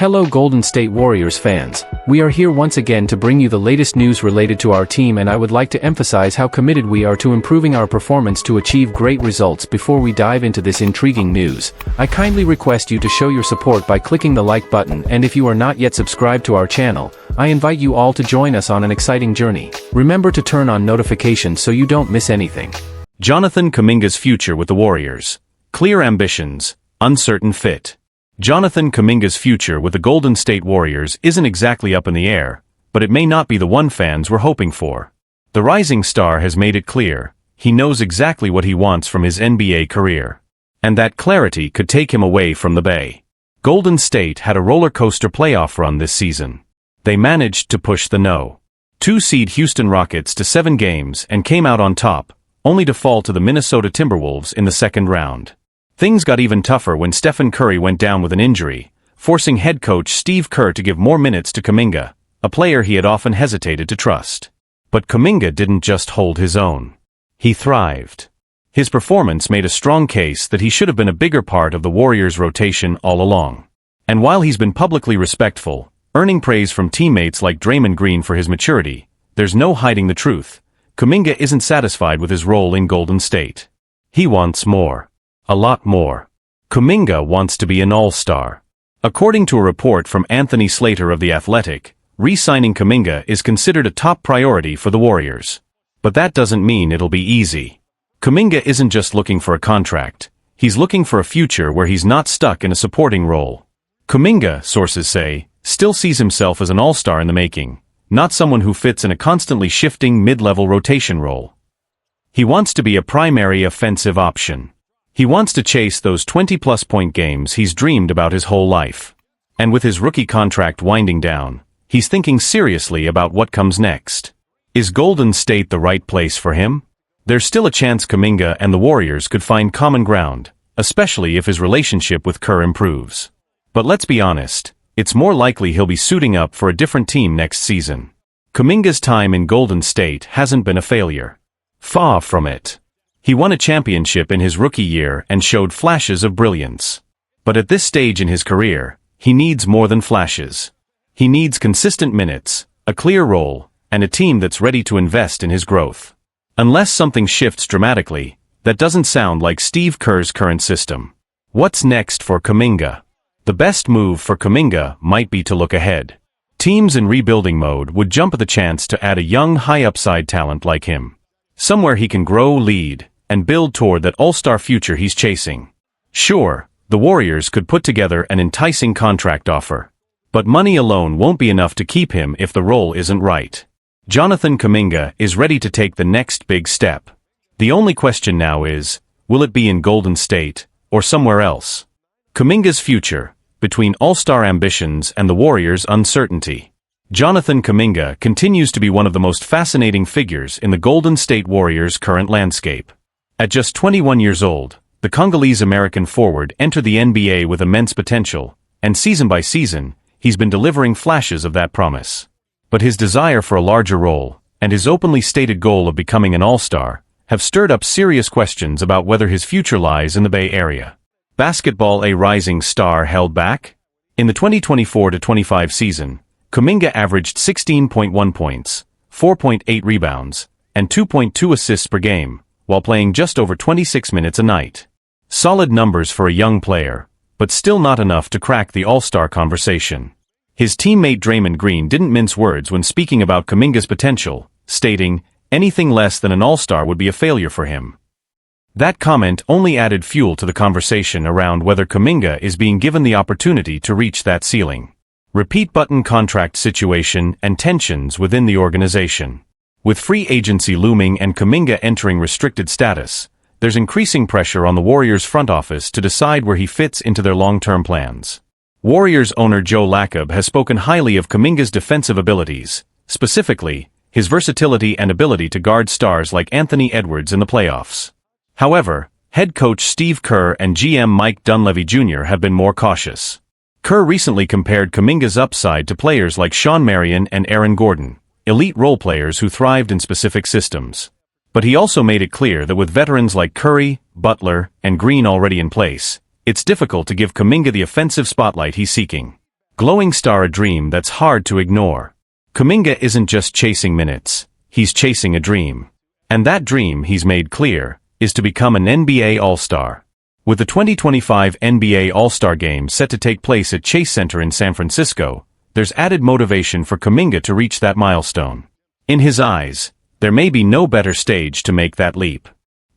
Hello Golden State Warriors fans, we are here once again to bring you the latest news related to our team, and I would like to emphasize how committed we are to improving our performance to achieve great results. Before we dive into this intriguing news, I kindly request you to show your support by clicking the like button, and if you are not yet subscribed to our channel, I invite you all to join us on an exciting journey. Remember to turn on notifications so you don't miss anything. Jonathan Kuminga's future with the Warriors. Clear ambitions, uncertain fit. Jonathan Kuminga's future with the Golden State Warriors isn't exactly up in the air, but it may not be the one fans were hoping for. The rising star has made it clear, he knows exactly what he wants from his NBA career. And that clarity could take him away from the Bay. Golden State had a roller coaster playoff run this season. They managed to push the No. 2 seed Houston Rockets to 7 games and came out on top, only to fall to the Minnesota Timberwolves in the second round. Things got even tougher when Stephen Curry went down with an injury, forcing head coach Steve Kerr to give more minutes to Kuminga, a player he had often hesitated to trust. But Kuminga didn't just hold his own. He thrived. His performance made a strong case that he should have been a bigger part of the Warriors' rotation all along. And while he's been publicly respectful, earning praise from teammates like Draymond Green for his maturity, there's no hiding the truth. Kuminga isn't satisfied with his role in Golden State. He wants more. A lot more. Kuminga wants to be an all-star. According to a report from Anthony Slater of The Athletic, re-signing Kuminga is considered a top priority for the Warriors. But that doesn't mean it'll be easy. Kuminga isn't just looking for a contract, he's looking for a future where he's not stuck in a supporting role. Kuminga, sources say, still sees himself as an all-star in the making, not someone who fits in a constantly shifting mid-level rotation role. He wants to be a primary offensive option. He wants to chase those 20-plus point games he's dreamed about his whole life. And with his rookie contract winding down, he's thinking seriously about what comes next. Is Golden State the right place for him? There's still a chance Kuminga and the Warriors could find common ground, especially if his relationship with Kerr improves. But let's be honest, it's more likely he'll be suiting up for a different team next season. Kuminga's time in Golden State hasn't been a failure. Far from it. He won a championship in his rookie year and showed flashes of brilliance. But at this stage in his career, he needs more than flashes. He needs consistent minutes, a clear role, and a team that's ready to invest in his growth. Unless something shifts dramatically, that doesn't sound like Steve Kerr's current system. What's next for Kuminga? The best move for Kuminga might be to look ahead. Teams in rebuilding mode would jump at the chance to add a young high-upside talent like him. Somewhere he can grow, lead, and build toward that all-star future he's chasing. Sure, the Warriors could put together an enticing contract offer. But money alone won't be enough to keep him if the role isn't right. Jonathan Kuminga is ready to take the next big step. The only question now is, will it be in Golden State, or somewhere else? Kuminga's future, between all-star ambitions and the Warriors' uncertainty. Jonathan Kuminga continues to be one of the most fascinating figures in the Golden State Warriors' current landscape. At just 21 years old, the Congolese-American forward entered the NBA with immense potential, and season by season, he's been delivering flashes of that promise. But his desire for a larger role, and his openly stated goal of becoming an all-star, have stirred up serious questions about whether his future lies in the Bay Area. Basketball: a rising star held back? In the 2024-25 season, Kuminga averaged 16.1 points, 4.8 rebounds, and 2.2 assists per game, while playing just over 26 minutes a night. Solid numbers for a young player, but still not enough to crack the all-star conversation. His teammate Draymond Green didn't mince words when speaking about Kuminga's potential, stating, anything less than an all-star would be a failure for him. That comment only added fuel to the conversation around whether Kuminga is being given the opportunity to reach that ceiling. Repeat button contract situation and tensions within the organization. With free agency looming and Kuminga entering restricted status, there's increasing pressure on the Warriors' front office to decide where he fits into their long-term plans. Warriors owner Joe Lacob has spoken highly of Kuminga's defensive abilities, specifically, his versatility and ability to guard stars like Anthony Edwards in the playoffs. However, head coach Steve Kerr and GM Mike Dunleavy Jr. have been more cautious. Kerr recently compared Kuminga's upside to players like Shawn Marion and Aaron Gordon, elite role players who thrived in specific systems. But he also made it clear that with veterans like Curry, Butler, and Green already in place, it's difficult to give Kuminga the offensive spotlight he's seeking. Glowing star, a dream that's hard to ignore. Kuminga isn't just chasing minutes, he's chasing a dream. And that dream, he's made clear, is to become an NBA All-Star. With the 2025 NBA All-Star Game set to take place at Chase Center in San Francisco, there's added motivation for Kuminga to reach that milestone. In his eyes, there may be no better stage to make that leap.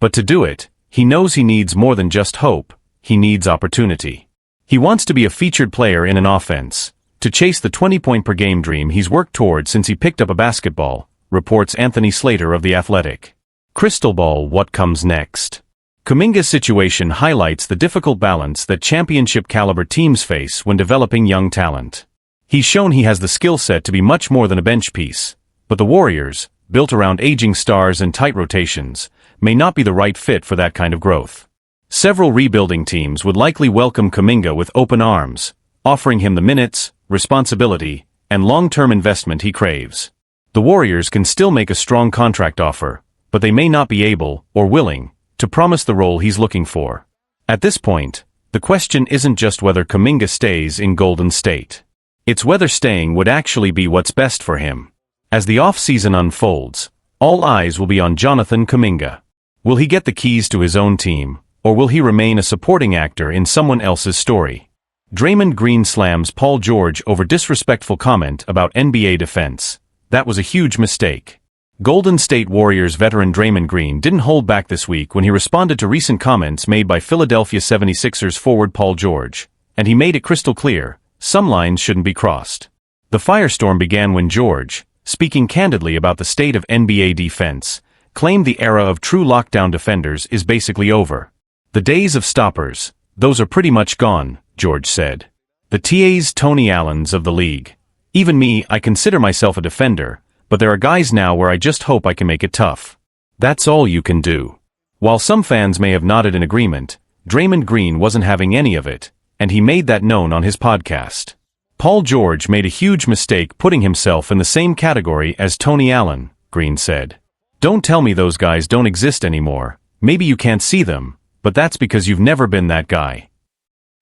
But to do it, he knows he needs more than just hope, he needs opportunity. He wants to be a featured player in an offense, to chase the 20-point-per-game dream he's worked toward since he picked up a basketball, reports Anthony Slater of The Athletic. Crystal ball, what comes next? Kuminga's situation highlights the difficult balance that championship-caliber teams face when developing young talent. He's shown he has the skill set to be much more than a bench piece, but the Warriors, built around aging stars and tight rotations, may not be the right fit for that kind of growth. Several rebuilding teams would likely welcome Kuminga with open arms, offering him the minutes, responsibility, and long-term investment he craves. The Warriors can still make a strong contract offer, but they may not be able, or willing, to promise the role he's looking for. At this point, the question isn't just whether Kuminga stays in Golden State. It's whether staying would actually be what's best for him. As the off-season unfolds, all eyes will be on Jonathan Kuminga. Will he get the keys to his own team, or will he remain a supporting actor in someone else's story? Draymond Green slams Paul George over disrespectful comment about NBA defense. That was a huge mistake. Golden State Warriors veteran Draymond Green didn't hold back this week when he responded to recent comments made by Philadelphia 76ers forward Paul George, and he made it crystal clear, some lines shouldn't be crossed. The firestorm began when George, speaking candidly about the state of NBA defense, claimed the era of true lockdown defenders is basically over. The days of stoppers, those are pretty much gone, George said. The Tony Allens of the league. Even me, I consider myself a defender, but there are guys now where I just hope I can make it tough. That's all you can do. While some fans may have nodded in agreement, Draymond Green wasn't having any of it, and he made that known on his podcast. Paul George made a huge mistake putting himself in the same category as Tony Allen, Green said. Don't tell me those guys don't exist anymore, maybe you can't see them, but that's because you've never been that guy.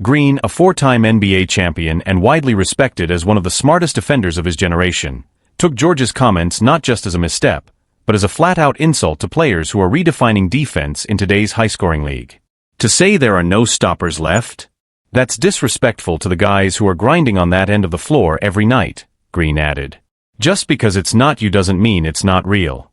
Green, a four-time NBA champion and widely respected as one of the smartest defenders of his generation, took George's comments not just as a misstep, but as a flat-out insult to players who are redefining defense in today's high-scoring league. To say there are no stoppers left? That's disrespectful to the guys who are grinding on that end of the floor every night, Green added. Just because it's not you doesn't mean it's not real.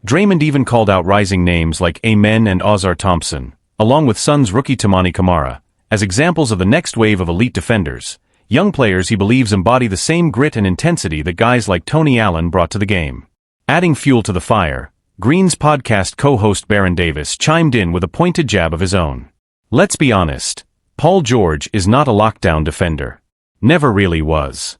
Draymond even called out rising names like Amen and Ozar Thompson, along with Suns rookie Toumani Camara, as examples of the next wave of elite defenders, young players he believes embody the same grit and intensity that guys like Tony Allen brought to the game. Adding fuel to the fire, Green's podcast co-host Baron Davis chimed in with a pointed jab of his own. Let's be honest, Paul George is not a lockdown defender. Never really was.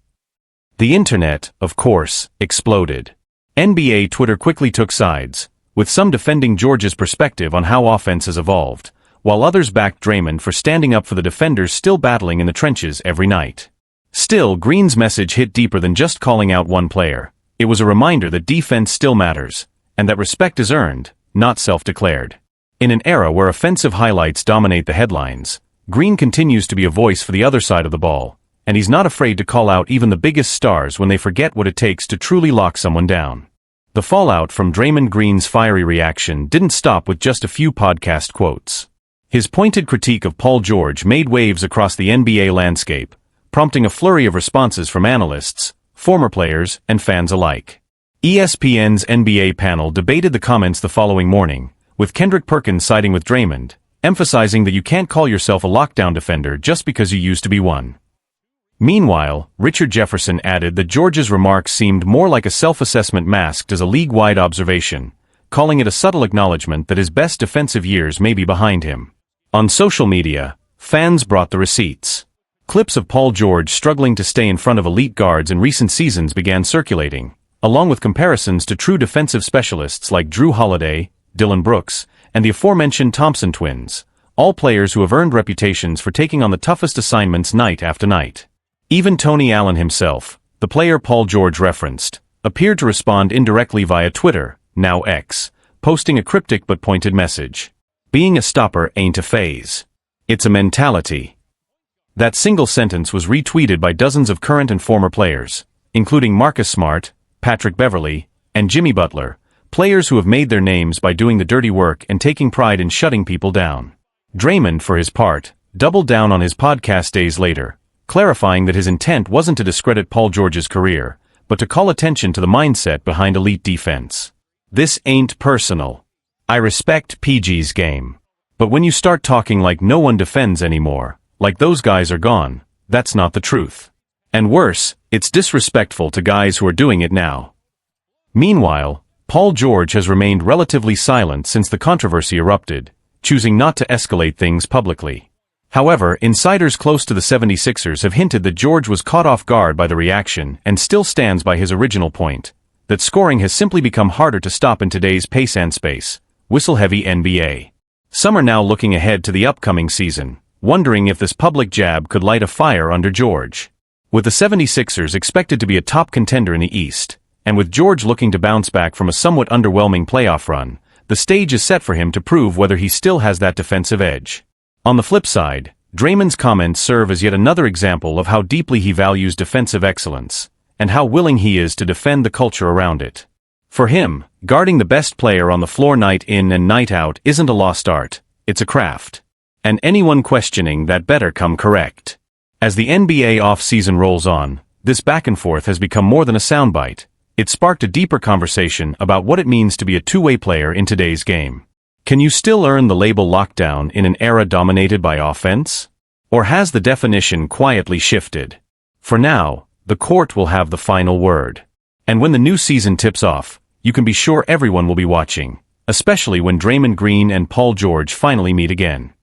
The internet, of course, exploded. NBA Twitter quickly took sides, with some defending George's perspective on how offense has evolved, while others backed Draymond for standing up for the defenders still battling in the trenches every night. Still, Green's message hit deeper than just calling out one player. It was a reminder that defense still matters, and that respect is earned, not self-declared. In an era where offensive highlights dominate the headlines, Green continues to be a voice for the other side of the ball, and he's not afraid to call out even the biggest stars when they forget what it takes to truly lock someone down. The fallout from Draymond Green's fiery reaction didn't stop with just a few podcast quotes. His pointed critique of Paul George made waves across the NBA landscape, prompting a flurry of responses from analysts, former players, and fans alike. ESPN's NBA panel debated the comments the following morning, with Kendrick Perkins siding with Draymond, emphasizing that you can't call yourself a lockdown defender just because you used to be one. Meanwhile, Richard Jefferson added that George's remarks seemed more like a self-assessment masked as a league-wide observation, calling it a subtle acknowledgement that his best defensive years may be behind him. On social media, fans brought the receipts. Clips of Paul George struggling to stay in front of elite guards in recent seasons began circulating, along with comparisons to true defensive specialists like Drew Holiday, Dillon Brooks, and the aforementioned Thompson twins, all players who have earned reputations for taking on the toughest assignments night after night. Even Tony Allen himself, the player Paul George referenced, appeared to respond indirectly via Twitter, now X, posting a cryptic but pointed message. Being a stopper ain't a phase. It's a mentality. That single sentence was retweeted by dozens of current and former players, including Marcus Smart, Patrick Beverley, and Jimmy Butler, players who have made their names by doing the dirty work and taking pride in shutting people down. Draymond, for his part, doubled down on his podcast days later, clarifying that his intent wasn't to discredit Paul George's career, but to call attention to the mindset behind elite defense. This ain't personal. I respect PG's game. But when you start talking like no one defends anymore, like those guys are gone, that's not the truth. And worse, it's disrespectful to guys who are doing it now. Meanwhile, Paul George has remained relatively silent since the controversy erupted, choosing not to escalate things publicly. However, insiders close to the 76ers have hinted that George was caught off guard by the reaction and still stands by his original point, that scoring has simply become harder to stop in today's pace and space, whistle-heavy NBA. Some are now looking ahead to the upcoming season, wondering if this public jab could light a fire under George. With the 76ers expected to be a top contender in the East, and with George looking to bounce back from a somewhat underwhelming playoff run, the stage is set for him to prove whether he still has that defensive edge. On the flip side, Draymond's comments serve as yet another example of how deeply he values defensive excellence, and how willing he is to defend the culture around it. For him, guarding the best player on the floor night in and night out isn't a lost art, it's a craft. And anyone questioning that better come correct. As the NBA off-season rolls on, this back and forth has become more than a soundbite. It sparked a deeper conversation about what it means to be a two-way player in today's game. Can you still earn the label lockdown in an era dominated by offense? Or has the definition quietly shifted? For now, the court will have the final word. And when the new season tips off, you can be sure everyone will be watching, especially when Draymond Green and Paul George finally meet again.